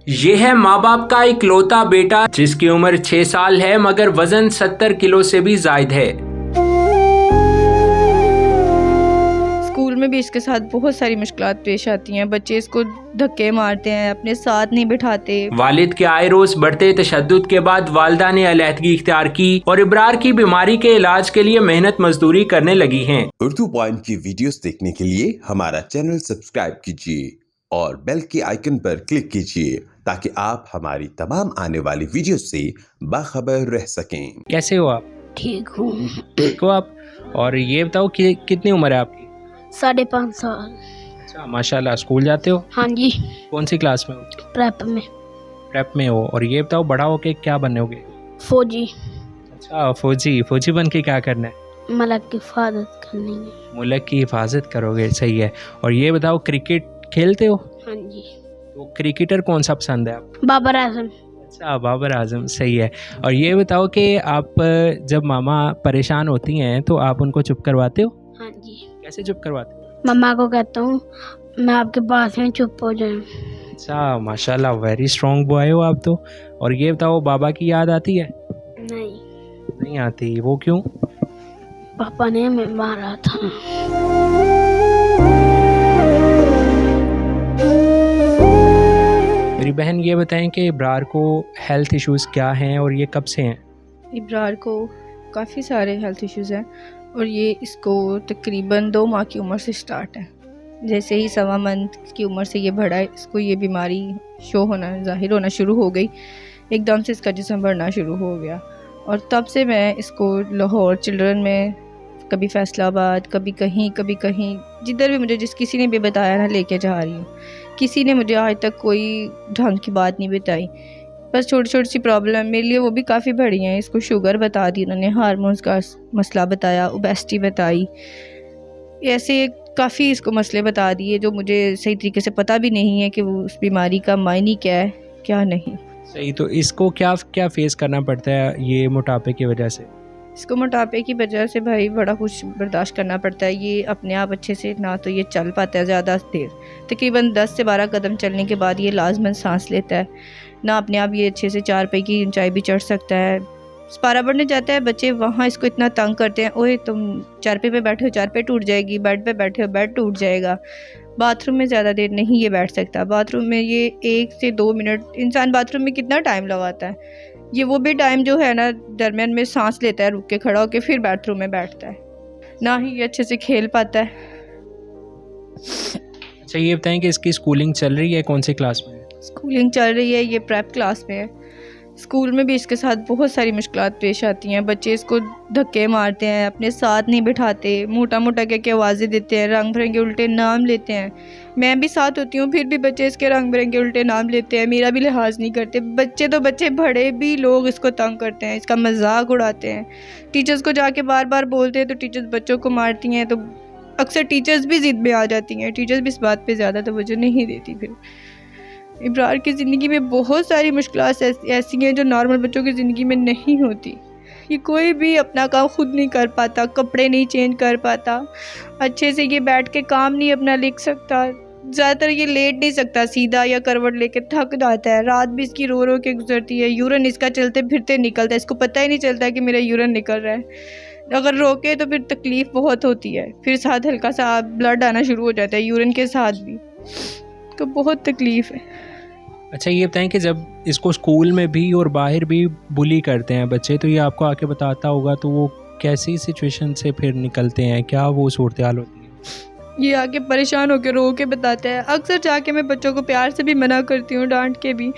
ये है माँ बाप का इकलौता बेटा जिसकी उम्र 6 साल है मगर वजन 70 किलो से भी ज्यादा है। स्कूल में भी इसके साथ बहुत सारी मुश्किलात पेश आती हैं। बच्चे इसको धक्के मारते हैं, अपने साथ नहीं बिठाते। वालिद के आए रोज बढ़ते तशद्दुद के बाद वालिदा ने अलहदगी इख्तियार की और इब्रार की बीमारी के इलाज के लिए मेहनत मजदूरी करने लगी हैं। उर्दू पॉइंट की वीडियोस देखने के लिए हमारा चैनल सब्सक्राइब कीजिए और बेल के आइकन पर क्लिक कीजिए ताकि आप हमारी तमाम आने वाली वीडियो से बाखबर रह सकें। कैसे हो आप? ठीक हूँ। ठीक हो आप? और ये बताओ कि कितनी उम्र है आपकी? 5.5 साल। अच्छा, माशाल्लाह। स्कूल जाते हो? हाँ जी। कौन सी क्लास में हो? प्रेप में। प्रेप में हो। और ये बताओ बड़ा होके क्या बनोगे? फौजी। अच्छा, फौजी बन के क्या करना है? मुल्क की हिफाजत करनी है। मुल्क की हिफाजत करोगे, सही है। और ये बताओ क्रिकेट खेलते हो? हाँ जी। तो क्रिकेटर कौन सा पसंद है आपको? बाबर आजम। अच्छा, बाबर आजम, सही है। और ये बताओ कि आप जब मामा परेशान होती हैं तो आप उनको चुप करवाते हो? हाँ जी। कैसे चुप करवाते हो? मम्मा को कहता हूँ मैं आपके पास में चुप हो जाऊँ। अच्छा, माशाल्लाह, वेरी स्ट्रॉन्ग बॉय हो आप तो। और ये बताओ बाबा की याद आती है? नहीं आती, वो क्यों? पापा ने हमें मारा था। मेरी बहन ये बताएं कि इब्रार को हेल्थ इश्यूज़ क्या हैं और ये कब से हैं? इब्रार को काफ़ी सारे हेल्थ इश्यूज़ हैं और ये इसको तकरीबन 2 माह की उम्र से स्टार्ट है। जैसे ही 1.25 मंथ की उम्र से ये बढ़ा है, इसको ये बीमारी ज़ाहिर होना शुरू हो गई। एकदम से इसका जिस्म बढ़ना शुरू हो गया और तब से मैं इसको लाहौर चिल्ड्रन में, कभी फैसलाबाद, कभी कहीं जिधर भी मुझे किसी ने भी बताया ना लेके जा रही हूँ। किसी ने मुझे आज तक कोई ढंग की बात नहीं बताई। बस छोटी छोटी सी प्रॉब्लम मेरे लिए वो भी काफ़ी बड़ी हैं। इसको शुगर बता दी उन्होंने, हार्मोन्स का मसला बताया, ओबेसिटी बताई, ऐसे काफ़ी इसको मसले बता दिए जो मुझे सही तरीके से पता भी नहीं है कि वो उस बीमारी का मायने क्या है क्या नहीं। सही। तो इसको क्या क्या फेस करना पड़ता है ये मोटापे की वजह से? इसको मोटापे की वजह से भाई बड़ा कुछ बर्दाश्त करना पड़ता है। ये अपने आप अच्छे से ना तो ये चल पाता है ज़्यादा देर, तकरीबन 10 से 12 कदम चलने के बाद ये लाजमन सांस लेता है। ना अपने आप ये अच्छे से 4 पे की ऊंचाई भी चढ़ सकता है। पारा बढ़ने जाता है, बच्चे वहाँ इसको इतना तंग करते हैं, ओए तुम 4 पे बैठे हो 4 पे टूट जाएगी, बेड पे बैठे हो बेड टूट जाएगा। बाथरूम में ज़्यादा देर नहीं ये बैठ सकता। बाथरूम में ये 1 से 2 मिनट, इंसान बाथरूम में कितना टाइम लगाता है, ये वो भी टाइम जो है ना दरमियान में सांस लेता है, रुक के खड़ा होकर फिर बाथरूम में बैठता है। ना ही ये अच्छे से खेल पाता है। अच्छा, ये बताएं कि इसकी स्कूलिंग चल रही है, कौन सी क्लास में है? स्कूलिंग चल रही है, ये प्रेप क्लास में है। स्कूल में भी इसके साथ बहुत सारी मुश्किलात पेश आती हैं। बच्चे इसको धक्के मारते हैं, अपने साथ नहीं बिठाते, मोटा मोटा कह आवाज़ें देते हैं, रंग बिरंगे उल्टे नाम लेते हैं। मैं भी साथ होती हूँ, फिर भी बच्चे इसके रंग बिरंगे उल्टे नाम लेते हैं, मेरा भी लिहाज नहीं करते। बच्चे तो बच्चे, बड़े भी लोग इसको तंग करते हैं, इसका मजाक उड़ाते हैं। टीचर्स को जाके बार बार बोलते हैं तो टीचर्स बच्चों को मारती हैं, तो अक्सर टीचर्स भी ज़िद में आ जाती हैं। टीचर्स भी इस बात पर ज़्यादा तवज्जो नहीं देती। फिर इब्रार की ज़िंदगी में बहुत सारी मुश्किलात ऐसी हैं जो नॉर्मल बच्चों की ज़िंदगी में नहीं होती। ये कोई भी अपना काम खुद नहीं कर पाता, कपड़े नहीं चेंज कर पाता, अच्छे से ये बैठ के काम नहीं अपना लिख सकता, ज़्यादातर ये लेट नहीं सकता सीधा या करवट लेके, थक जाता है। रात भी इसकी रो रो के गुजरती है। यूरिन इसका चलते फिरते निकलता है, इसको पता ही नहीं चलता कि मेरा यूरिन निकल रहा है। अगर रोके तो फिर तकलीफ़ बहुत होती है, फिर साथ हल्का सा ब्लड आना शुरू हो जाता है यूरिन के साथ भी, तो बहुत तकलीफ़ है। अच्छा, ये बताएं कि जब इसको स्कूल में भी और बाहर भी बुली करते हैं बच्चे, तो ये आपको आके बताता होगा, तो वो कैसी सिचुएशन से फिर निकलते हैं, क्या वो सूरत हाल होती है? ये आके परेशान होकर रो के बताता है। अक्सर जाके मैं बच्चों को प्यार से भी मना करती हूँ, डांट के भी,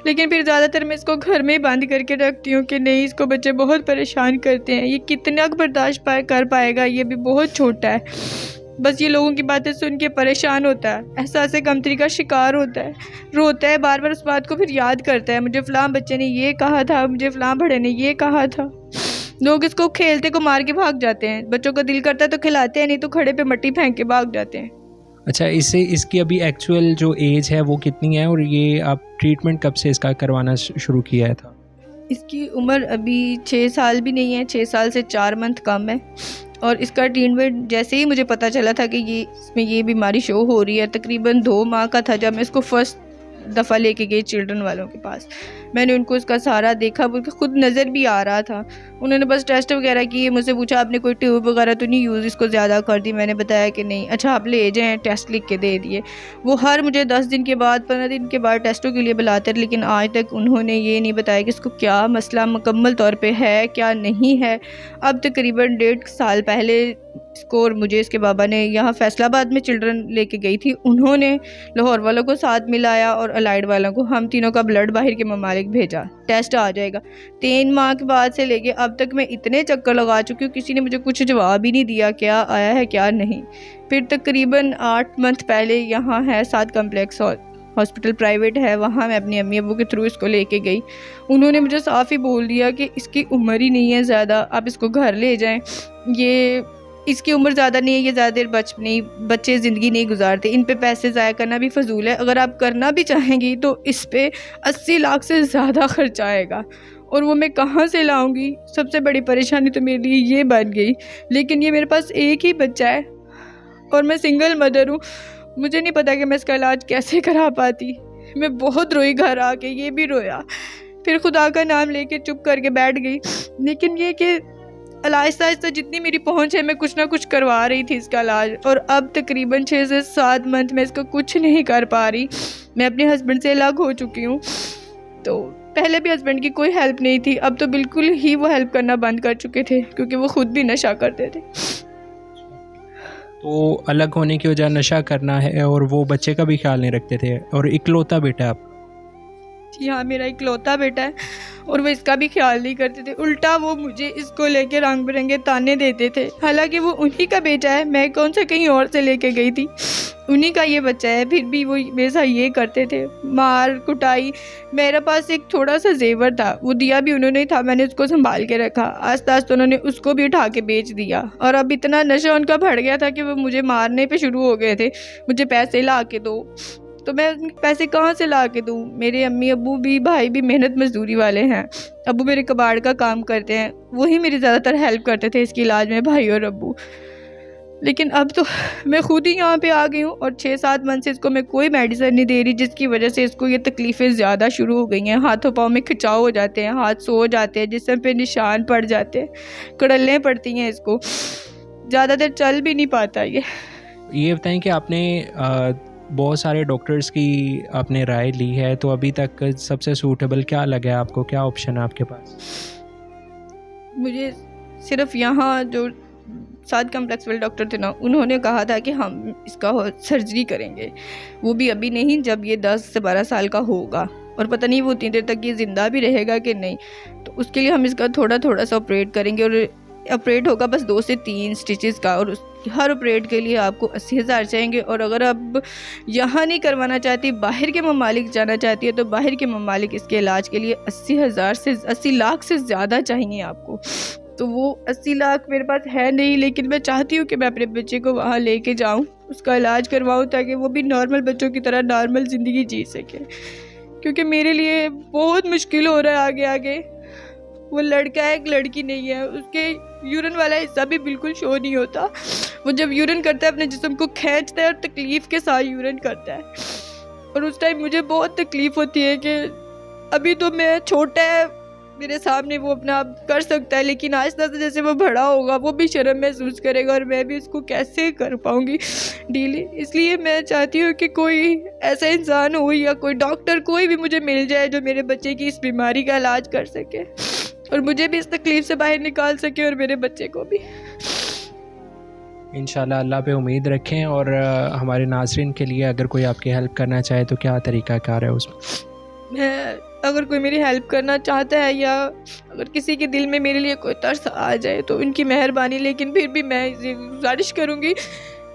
लेकिन फिर ज़्यादातर मैं इसको घर में ही बंद करके रखती हूँ कि नहीं, इसको बच्चे बहुत परेशान करते हैं, ये कितना बर्दाश्त कर पाएगा, ये भी बहुत छोटा है। बस ये लोगों की बातें सुन के परेशान होता है, एहसास कमतरी का शिकार होता है, रोता है, बार बार उस बात को फिर याद करता है, मुझे फ़लाँ बच्चे ने ये कहा था, मुझे फ़लाँ बड़े ने ये कहा था। लोग इसको खेलते को मार के भाग जाते हैं, बच्चों को दिल करता है तो खिलाते हैं, नहीं तो खड़े पे मिट्टी फेंक के भाग जाते हैं। अच्छा, इसकी अभी एक्चुअल जो एज है वो कितनी है और ये आप ट्रीटमेंट कब से इसका करवाना शुरू किया था? इसकी उम्र अभी 6 साल भी नहीं है, 6 साल से 4 मंथ कम है। और इसका ट्रीटमेंट जैसे ही मुझे पता चला था कि इसमें ये बीमारी शो हो रही है, तकरीबन 2 माह का था जब मैं इसको फर्स्ट दफ़ा लेके गई चिल्ड्रन वालों के पास। मैंने उनको उसका सारा देखा, मुझे खुद नज़र भी आ रहा था। उन्होंने बस टेस्ट वगैरह किए, मुझसे पूछा आपने कोई ट्यूब वगैरह तो नहीं यूज़ इसको ज़्यादा कर दी। मैंने बताया कि नहीं। अच्छा आप ले जाएँ, टेस्ट लिख के दे दिए। वो हर मुझे 10 दिन के बाद 15 दिन के बाद टेस्टों के लिए बुलाते हैं, लेकिन आज तक उन्होंने ये नहीं बताया कि इसको क्या मसला मुकम्मल तौर पे है क्या नहीं है। अब तकरीबन 1.5 साल पहले इसको और मुझे इसके बाबा ने यहाँ फैसलाबाद में चिल्ड्रन लेके गई थी, उन्होंने लाहौर वालों को साथ मिलाया और अलाइड वालों को, हम तीनों का ब्लड बाहर के ममालिक भेजा, टेस्ट आ जाएगा। 3 माह के बाद से लेके अब तक मैं इतने चक्कर लगा चुकी हूँ, किसी ने मुझे कुछ जवाब ही नहीं दिया क्या आया है क्या नहीं। फिर तकरीबन 8 मंथ पहले यहाँ है साद कम्प्लेक्स हॉस्पिटल प्राइवेट है, वहाँ मैं अपनी अम्मी अबू के थ्रू इसको लेके गई। उन्होंने मुझे साफ़ ही बोल दिया कि इसकी उम्र ही नहीं है ज़्यादा, आप इसको घर ले जाएं, ये इसकी उम्र ज़्यादा नहीं है, ये ज़्यादा देर बच्चे ज़िंदगी नहीं गुजारते, इन पे पैसे ज़ाया करना भी फ़जूल है। अगर आप करना भी चाहेंगी तो इस पे 80 लाख से ज़्यादा खर्चा आएगा, और वो मैं कहाँ से लाऊंगी। सबसे बड़ी परेशानी तो मेरे लिए ये बन गई। लेकिन ये मेरे पास एक ही बच्चा है और मैं सिंगल मदर हूँ, मुझे नहीं पता कि मैं इसका इलाज कैसे करा पाती। मैं बहुत रोई, घर आके ये भी रोया, फिर खुदा का नाम लेके चुप करके बैठ गई। लेकिन ये कि आहिस्ता आहिस्ता जितनी मेरी पहुंच है मैं कुछ ना कुछ करवा रही थी इसका इलाज, और अब तकरीबन 6 से 7 मंथ में इसका कुछ नहीं कर पा रही। मैं अपने हस्बैंड से अलग हो चुकी हूँ, तो पहले भी हस्बैंड की कोई हेल्प नहीं थी, अब तो बिल्कुल ही वो हेल्प करना बंद कर चुके थे क्योंकि वो खुद भी नशा करते थे। तो अलग होने की वजह नशा करना है, और वो बच्चे का भी ख्याल नहीं रखते थे, और इकलौता बेटा आप? जी हाँ, मेरा इकलौता बेटा है और वो इसका भी ख्याल नहीं करते थे। उल्टा वो मुझे इसको लेके रंग बिरंगे ताने देते थे, हालांकि वो उन्हीं का बेटा है, मैं कौन सा कहीं और से लेके गई थी, उन्हीं का ये बच्चा है, फिर भी वो मेरे साथ ये करते थे, मार कुटाई। मेरे पास एक थोड़ा सा जेवर था, वो दिया भी उन्होंने था, मैंने उसको संभाल के रखा। आस्ते आस्ते उन्होंने उसको भी उठा के बेच दिया, और अब इतना नशा उनका बढ़ गया था कि वो मुझे मारने पे शुरू हो गए थे। मुझे पैसे ला के दो, तो मैं पैसे कहाँ से ला के दूँ। मेरे अम्मी अब्बू भी, भाई भी मेहनत मजदूरी वाले हैं। अब्बू मेरे कबाड़ का काम करते हैं, वही मेरी ज़्यादातर हेल्प करते थे इसके इलाज में, भाई और अब्बू। लेकिन अब तो मैं खुद ही यहाँ पे आ गई हूँ, और 6-7 मंथ से इसको मैं कोई मेडिसिन नहीं दे रही, जिसकी वजह से इसको ये तकलीफ़ें ज़्यादा शुरू हो गई हैं। हाथों पाँव में खिंचाव हो जाते हैं, हाथ सो जाते हैं, जिस्म पे निशान पड़ जाते हैं, कड़लें पड़ती हैं, इसको ज़्यादा देर चल भी नहीं पाता। ये बताएं कि आपने बहुत सारे डॉक्टर्स की आपने राय ली है, तो अभी तक सबसे सूटेबल क्या लगा है आपको, क्या ऑप्शन है आपके पास? मुझे सिर्फ यहाँ जो साद कम्प्लेक्स वाले डॉक्टर थे ना, उन्होंने कहा था कि हम इसका सर्जरी करेंगे, वो भी अभी नहीं, जब ये 10 से 12 साल का होगा, और पता नहीं वो उतनी देर तक ये ज़िंदा भी रहेगा कि नहीं। तो उसके लिए हम इसका थोड़ा थोड़ा सा ऑपरेट करेंगे, और ऑपरेट होगा बस 2 से 3 स्टिचेस का, और हर ऑपरेट के लिए आपको 80,000 चाहिए। और अगर आप यहाँ नहीं करवाना चाहती, बाहर के ममालिक जाना चाहती है, तो बाहर के ममालिक इसके इलाज के लिए 80 लाख से ज़्यादा चाहिए आपको। तो वो 80 लाख मेरे पास है नहीं, लेकिन मैं चाहती हूँ कि मैं अपने बच्चे को वहाँ लेके जाऊँ, उसका इलाज करवाऊँ, ताकि वो भी नॉर्मल बच्चों की तरह नॉर्मल ज़िंदगी जी सके। क्योंकि मेरे लिए बहुत मुश्किल हो रहा है आगे आगे। वो लड़का है, एक लड़की नहीं है, उसके यूरिन वाला हिस्सा भी बिल्कुल शो नहीं होता। वो जब यूरिन करता है अपने जिस्म को खींचता है और तकलीफ़ के साथ यूरिन करता है, और उस टाइम मुझे बहुत तकलीफ़ होती है कि अभी तो मैं छोटा है, मेरे सामने वो अपना आप कर सकता है, लेकिन आहिस्ता आहिस्ता जैसे वो बड़ा होगा वो भी शर्म महसूस करेगा, और मैं भी उसको कैसे कर पाऊँगी डील। इसलिए मैं चाहती हूँ कि कोई ऐसा इंसान हो, या कोई डॉक्टर कोई भी मुझे मिल जाए जो मेरे बच्चे की इस बीमारी का इलाज कर सके, और मुझे भी इस तकलीफ़ से बाहर निकाल सके, और मेरे बच्चे को भी। इंशाल्लाह अल्लाह पे उम्मीद रखें। और हमारे नाज़रीन के लिए अगर कोई आपकी हेल्प करना चाहे तो क्या तरीक़ाकार है उसमें? अगर कोई मेरी हेल्प करना चाहता है, या अगर किसी के दिल में मेरे लिए कोई तरस आ जाए, तो उनकी मेहरबानी। लेकिन फिर भी मैं ये गुजारिश करूँगी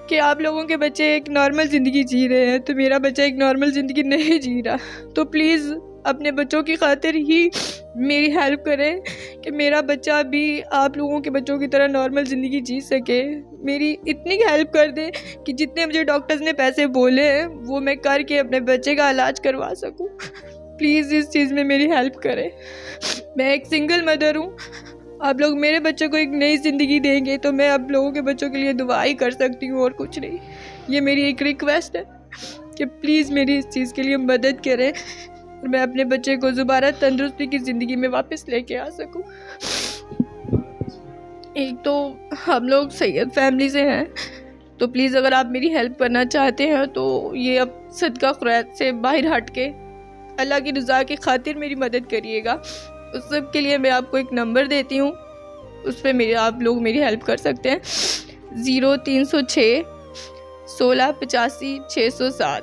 कि आप लोगों के बच्चे एक नॉर्मल ज़िंदगी जी रहे हैं, तो मेरा बच्चा एक नॉर्मल ज़िंदगी नहीं जी रहा, तो प्लीज़ अपने बच्चों की खातिर ही मेरी हेल्प करें कि मेरा बच्चा भी आप लोगों के बच्चों की तरह नॉर्मल ज़िंदगी जी सके। मेरी इतनी हेल्प कर दें कि जितने मुझे डॉक्टर्स ने पैसे बोले हैं वो मैं करके अपने बच्चे का इलाज करवा सकूं। प्लीज़ इस चीज़ में मेरी हेल्प करें। मैं एक सिंगल मदर हूँ, आप लोग मेरे बच्चों को एक नई ज़िंदगी देंगे तो मैं आप लोगों के बच्चों के लिए दुआ ही कर सकती हूँ, और कुछ नहीं। ये मेरी एक रिक्वेस्ट है, कि प्लीज़ मेरी इस चीज़ के लिए मदद करें और मैं अपने बच्चे को दोबारा तंदुरुस्ती की ज़िंदगी में वापस लेके आ सकूं। एक तो हम लोग सैयद फैमिली से हैं, तो प्लीज़ अगर आप मेरी हेल्प करना चाहते हैं तो ये अब सदका ख़ुरात से बाहर हट के अल्लाह की रज़ा की खातिर मेरी मदद करिएगा। उस सब के लिए मैं आपको एक नंबर देती हूँ, उस पर आप लोग मेरी हेल्प कर सकते हैं। 0306 16 85 607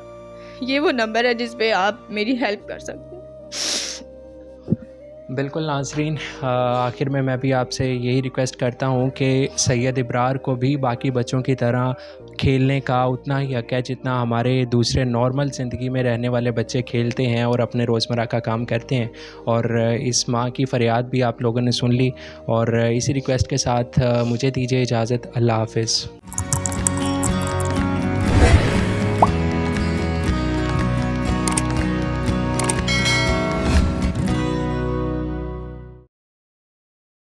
ये वो नंबर है जिस पे आप मेरी हेल्प कर सकते हैं। बिल्कुल नाज़रीन, आखिर में मैं भी आपसे यही रिक्वेस्ट करता हूँ कि सैयद इब्रार को भी बाकी बच्चों की तरह खेलने का उतना ही हक़ है जितना हमारे दूसरे नॉर्मल ज़िंदगी में रहने वाले बच्चे खेलते हैं और अपने रोज़मर्रा का काम करते हैं। और इस माँ की फ़रियाद भी आप लोगों ने सुन ली और इसी रिक्वेस्ट के साथ मुझे दीजिए इजाज़त। अल्लाह हाफ़िज़।